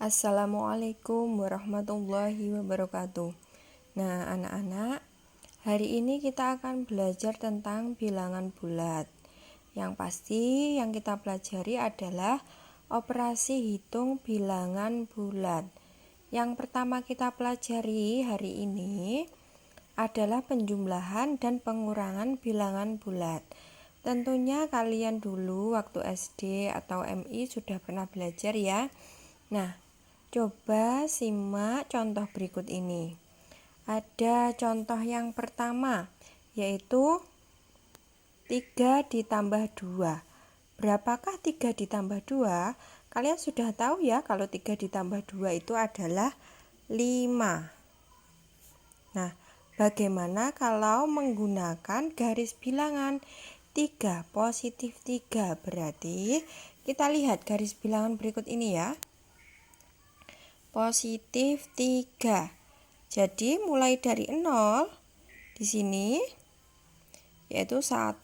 Assalamualaikum warahmatullahi wabarakatuh. Nah, anak-anak, hari ini kita akan belajar tentang bilangan bulat. Yang pasti yang kita pelajari adalah operasi hitung bilangan bulat. Yang pertama kita pelajari hari ini adalah penjumlahan dan pengurangan bilangan bulat. Tentunya kalian dulu waktu SD atau MI sudah pernah belajar ya. Nah, coba simak contoh berikut ini. Ada contoh yang pertama, yaitu 3 ditambah 2. Berapakah 3 ditambah 2? Kalian sudah tahu ya kalau 3 ditambah 2 itu adalah 5. Nah, bagaimana kalau menggunakan garis bilangan 3 positif 3? Berarti kita lihat garis bilangan berikut ini ya. Positif 3. Jadi mulai dari 0 di sini yaitu 1,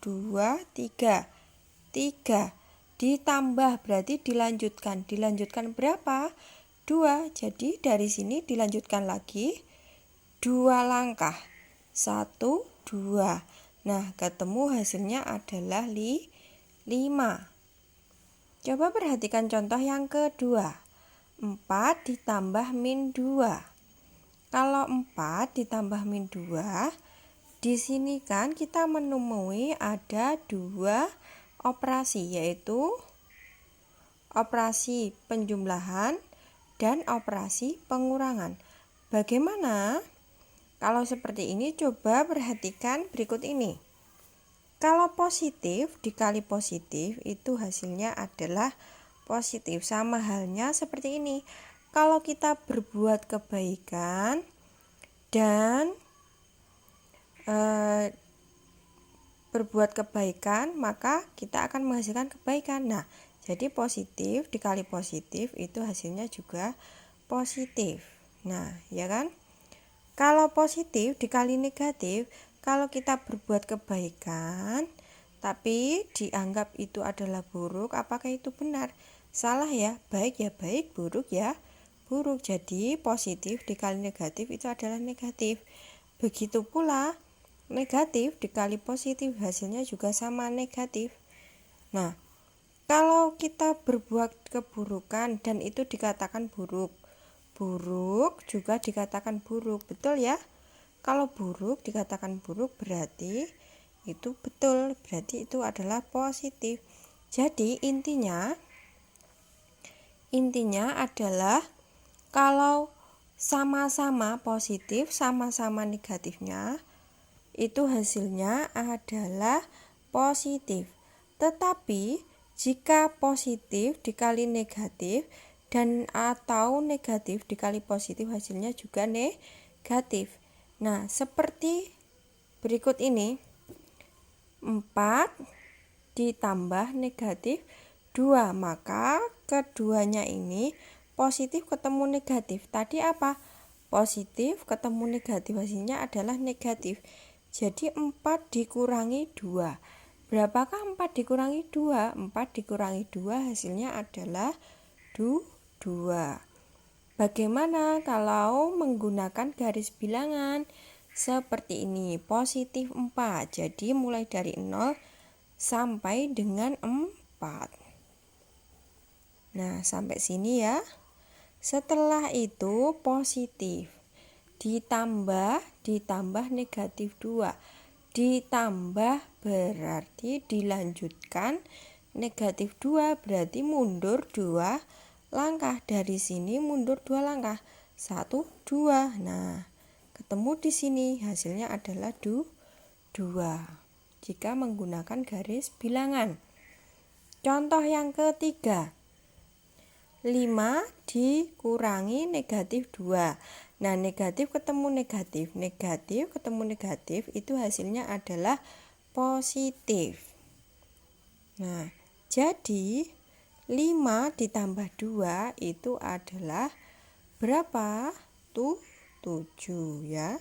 2, 3. 3 ditambah berarti dilanjutkan. Dilanjutkan berapa? 2. Jadi dari sini dilanjutkan lagi 2 langkah. 1, 2. Nah, ketemu hasilnya adalah 5. Coba perhatikan contoh yang kedua. 4 ditambah min 2. Kalau 4 ditambah min 2, di sini kan kita menemui ada 2 operasi, yaitu operasi penjumlahan dan operasi pengurangan. Bagaimana? Kalau seperti ini, coba perhatikan berikut ini. Kalau positif dikali positif, itu hasilnya adalah positif. Sama halnya seperti ini. Kalau kita berbuat kebaikan dan berbuat kebaikan, maka kita akan menghasilkan kebaikan. Nah, jadi positif dikali positif itu hasilnya juga positif. Nah, ya kan? Kalau positif dikali negatif, kalau kita berbuat kebaikan tapi dianggap itu adalah buruk, apakah itu benar? Salah ya, baik ya baik, buruk ya buruk. Jadi positif dikali negatif itu adalah negatif. Begitu pula negatif dikali positif hasilnya juga sama negatif. Nah, kalau kita berbuat keburukan dan itu dikatakan buruk, buruk juga dikatakan buruk, betul ya? Kalau buruk dikatakan buruk berarti itu betul, berarti itu adalah positif. Jadi intinya adalah kalau sama-sama positif, sama-sama negatifnya, itu hasilnya adalah positif. Tetapi jika positif dikali negatif dan atau negatif dikali positif hasilnya juga negatif. Nah, seperti berikut ini. 4 ditambah negatif 2, maka keduanya ini positif ketemu negatif. Tadi apa? Positif ketemu negatif, hasilnya adalah negatif. Jadi 4 dikurangi 2. Berapakah 4 dikurangi 2? 4 dikurangi 2 hasilnya adalah 2. Bagaimana kalau menggunakan garis bilangan? Seperti ini, positif 4. Jadi mulai dari 0 sampai dengan 4. Nah, sampai sini ya. Setelah itu positif ditambah negatif 2. Ditambah berarti dilanjutkan negatif 2, berarti mundur 2 langkah. Dari sini mundur 2 langkah. 1, 2. Nah, ketemu di sini hasilnya adalah 2 jika menggunakan garis bilangan. Contoh yang ketiga, 5 dikurangi negatif 2. Nah, negatif ketemu negatif, negatif ketemu negatif, itu hasilnya adalah positif. Nah, jadi 5 ditambah 2 itu adalah berapa? 7 ya.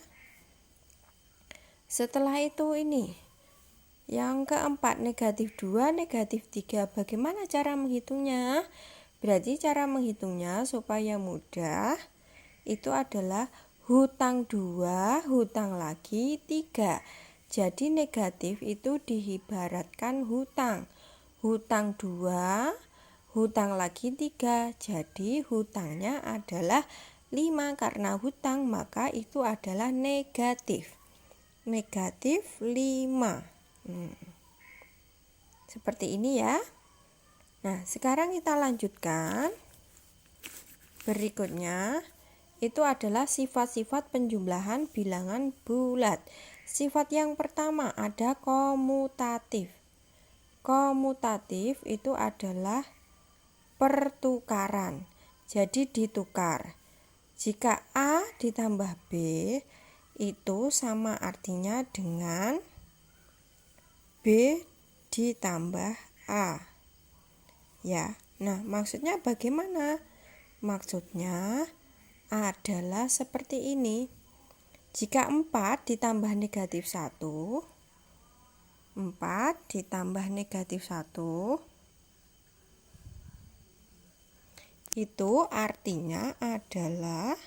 Setelah itu ini yang keempat, negatif 2, negatif 3. Bagaimana cara menghitungnya? Berarti cara menghitungnya supaya mudah itu adalah hutang 2, hutang lagi 3. Jadi negatif itu diibaratkan hutang. Hutang 2, hutang lagi 3. Jadi hutangnya adalah 5 karena hutang maka itu adalah negatif. Negatif 5. Seperti ini ya. Nah, sekarang kita lanjutkan. Berikutnya itu adalah sifat-sifat penjumlahan bilangan bulat. Sifat yang pertama ada komutatif. Komutatif itu adalah pertukaran. Jadi ditukar. Jika A ditambah B itu sama artinya dengan B ditambah A. Ya, nah maksudnya bagaimana? Maksudnya adalah seperti ini. Jika 4 ditambah negatif 1, 4 ditambah negatif 1, itu artinya adalah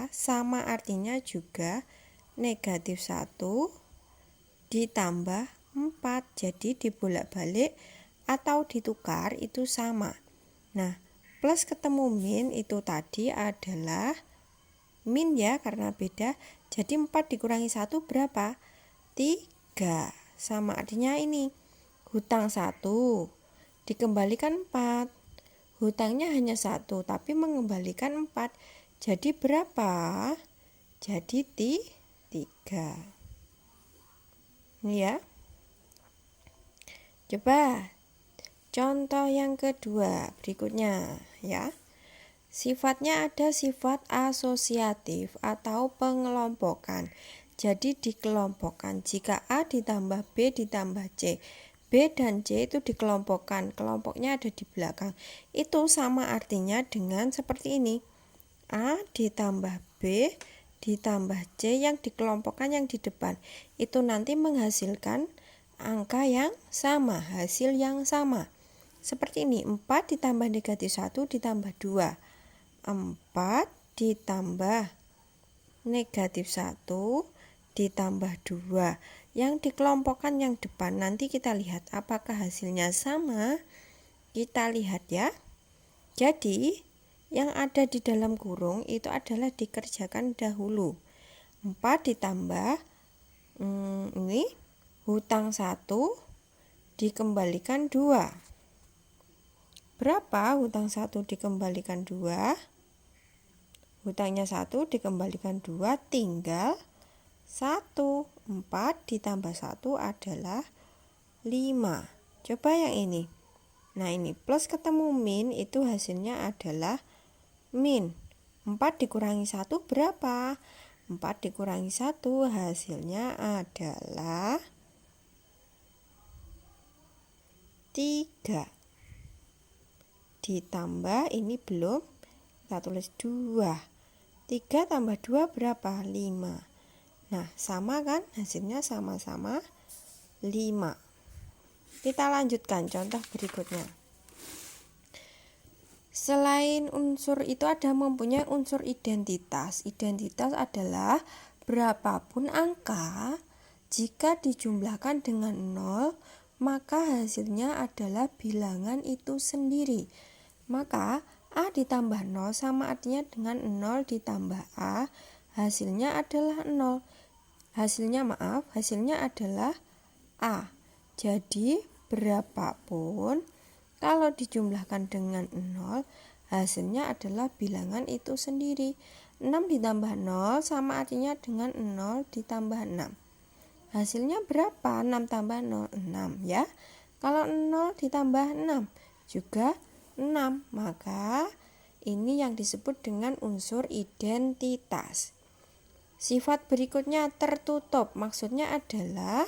sama artinya juga negatif 1 ditambah 4. Jadi dibolak-balik atau ditukar itu sama. Nah, plus ketemu min itu tadi adalah min ya karena beda. Jadi 4 dikurangi 1 berapa? 3. Sama artinya ini. Hutang 1 dikembalikan 4. Hutangnya hanya 1 tapi mengembalikan 4. Jadi berapa? Jadi 3. Ini ya. Coba contoh yang kedua berikutnya ya. Sifatnya ada sifat asosiatif atau pengelompokan. Jadi dikelompokkan. Jika A ditambah B ditambah C, B dan C itu dikelompokkan. Kelompoknya ada di belakang. Itu sama artinya dengan seperti ini. A ditambah B ditambah C yang dikelompokkan yang di depan. Itu nanti menghasilkan angka yang sama, hasil yang sama. Seperti ini, 4 ditambah negatif 1 ditambah 2. 4 ditambah negatif 1 ditambah 2. Yang dikelompokkan yang depan. Nanti kita lihat apakah hasilnya sama. Kita lihat ya. Jadi, yang ada di dalam kurung itu adalah dikerjakan dahulu. 4 ditambah ini hutang 1 dikembalikan 2. Berapa hutang 1 dikembalikan 2? Hutangnya 1 dikembalikan 2 tinggal 1. 4 ditambah 1 adalah 5. Coba yang ini. Nah ini plus ketemu min itu hasilnya adalah min. 4 dikurangi 1 berapa? 4 dikurangi 1 hasilnya adalah 3. Ditambah ini belum, kita tulis 2. 3 tambah 2 berapa? 5. Nah, sama kan? Hasilnya sama-sama 5. Kita lanjutkan contoh berikutnya. Selain unsur itu ada mempunyai unsur identitas. Identitas adalah berapapun angka, jika dijumlahkan dengan 0, maka hasilnya adalah bilangan itu sendiri. Maka A ditambah 0 sama artinya dengan 0 ditambah A, hasilnya adalah 0. Hasilnya adalah A. Jadi berapapun kalau dijumlahkan dengan 0, hasilnya adalah bilangan itu sendiri. 6 ditambah 0 sama artinya dengan 0 ditambah 6. Hasilnya berapa? 6 tambah 0, 6 ya. Kalau 0 ditambah 6 juga 6, maka ini yang disebut dengan unsur identitas. Sifat berikutnya tertutup, maksudnya adalah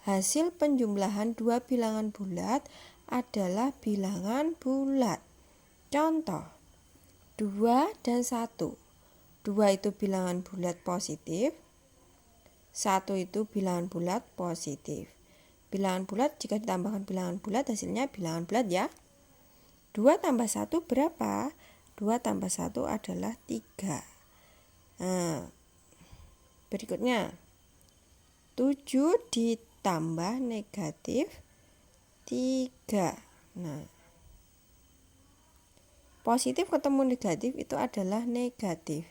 hasil penjumlahan dua bilangan bulat adalah bilangan bulat. Contoh, 2 dan 1. 2 itu bilangan bulat positif, 1 itu bilangan bulat positif. bilangan bulat jika ditambahkan bilangan bulat hasilnya bilangan bulat ya. 2 tambah 1 berapa? 2 tambah 1 adalah 3. Nah, berikutnya 7 ditambah negatif 3. Nah, positif ketemu negatif itu adalah negatif.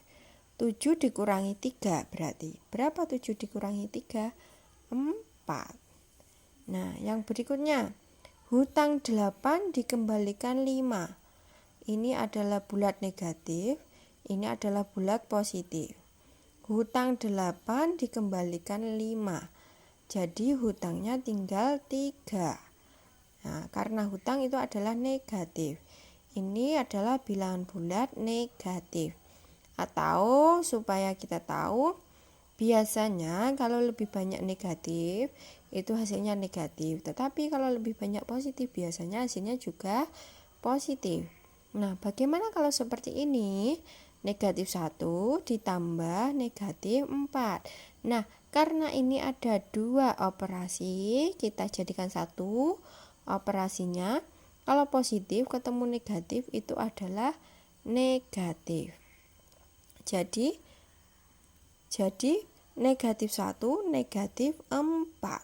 7 dikurangi 3 berarti. Berapa 7 dikurangi 3? 4. Nah, yang berikutnya. Hutang 8 dikembalikan 5. Ini adalah bulat negatif, ini adalah bulat positif. Hutang 8 dikembalikan 5. Jadi hutangnya tinggal 3. Nah, karena hutang itu adalah negatif. Ini adalah bilangan bulat negatif. Atau supaya kita tahu, biasanya kalau lebih banyak negatif itu hasilnya negatif, tetapi kalau lebih banyak positif biasanya hasilnya juga positif. Nah, bagaimana kalau seperti ini? Negatif 1 ditambah negatif 4. Nah, karena ini ada 2 operasi, kita jadikan 1 operasinya. Kalau positif ketemu negatif itu adalah negatif. Jadi negatif 1, negatif 4.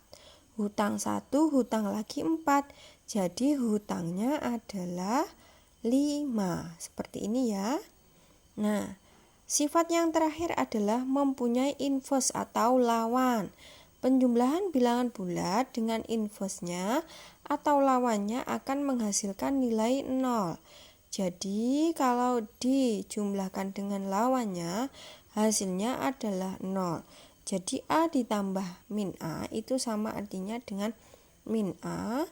Hutang 1, hutang lagi 4. Jadi hutangnya adalah 5. Seperti ini ya. Nah, sifat yang terakhir adalah mempunyai inverse atau lawan. Penjumlahan bilangan bulat dengan inverse-nya atau lawannya akan menghasilkan nilai 0. Jadi kalau dijumlahkan dengan lawannya hasilnya adalah 0. Jadi A ditambah min A itu sama artinya dengan min A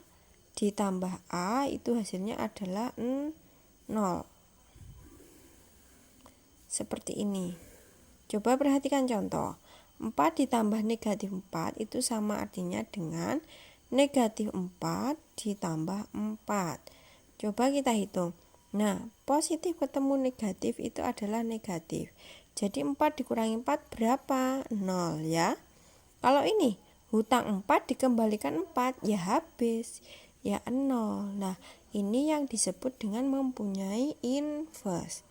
ditambah A itu hasilnya adalah 0. Seperti ini. Coba perhatikan contoh. 4 ditambah negatif 4 itu sama artinya dengan negatif 4 ditambah 4. Coba kita hitung. Nah, positif ketemu negatif itu adalah negatif. Jadi 4 dikurangi 4 berapa? 0 ya. Kalau ini hutang 4 dikembalikan 4 ya habis, ya 0. Nah, ini yang disebut dengan mempunyai inverse.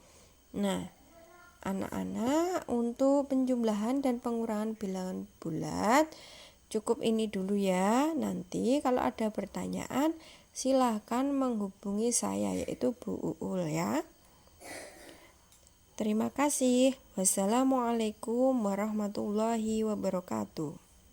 Nah, anak-anak, untuk penjumlahan dan pengurangan bilangan bulat cukup ini dulu ya. Nanti kalau ada pertanyaan silahkan menghubungi saya, yaitu Bu Uul ya. Terima kasih. Wassalamualaikum warahmatullahi wabarakatuh.